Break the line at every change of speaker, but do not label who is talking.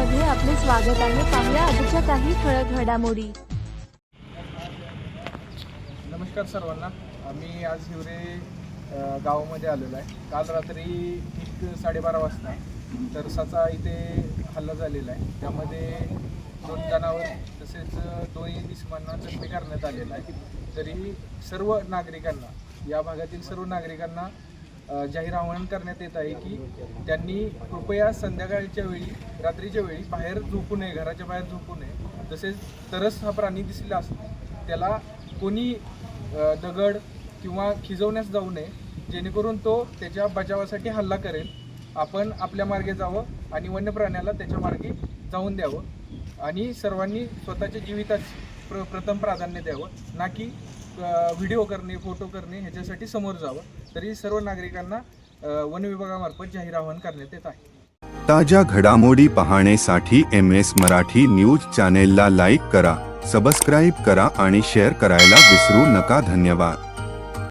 मध्ये आपले स्वागत आहे। पाहूया आजच्या काही ठळक घडामोडी।
नमस्कार सर्वांना। आम्ही आज हिवरे गावामध्ये आलेलो आहे। काल रात्री 1:30 वाजता तरसाचा इथे हल्ला झालेला आहे। त्यामध्ये 2 जणांवर तसेच 2 इसमांना जखमी करण्यात आलेला आहे। तरी सर्व नागरिकांना, या भागातील सर्व नागरिकांना जाहीर आवाहन करण्यात येत आहे की त्यांनी कृपया संध्याकाळच्या वेळी, रात्रीच्या वेळी बाहेर झोपू नये, घराच्या बाहेर झोपू नये। तसेच तरस हा प्राणी दिसला त्याला कोणी दगड किंवा खिजवण्यास जाऊ नये, जेणेकरून तो त्याच्या बचावासाठी हल्ला करेल। आपण आपल्या मार्गे जावं आणि वन्य प्राण्याला त्याच्या मार्गे जाऊन द्यावं आणि सर्वांनी स्वतःच्या जीविताची प्रथम प्राधान्य द्यावं, ना की व्हिडिओ करणे, फोटो करणे ह्याच्यासाठी समोर जावं। तरी सर्व नागरिकांना वन विभागामार्फत जाहीर आवाहन करण्यात येत आहे।
ताज्या घडामोडी पाहण्यासाठी MS मराठी न्यूज चॅनेलला लाईक करा, सबस्क्राईब करा आणि शेअर करायला विसरू नका। धन्यवाद।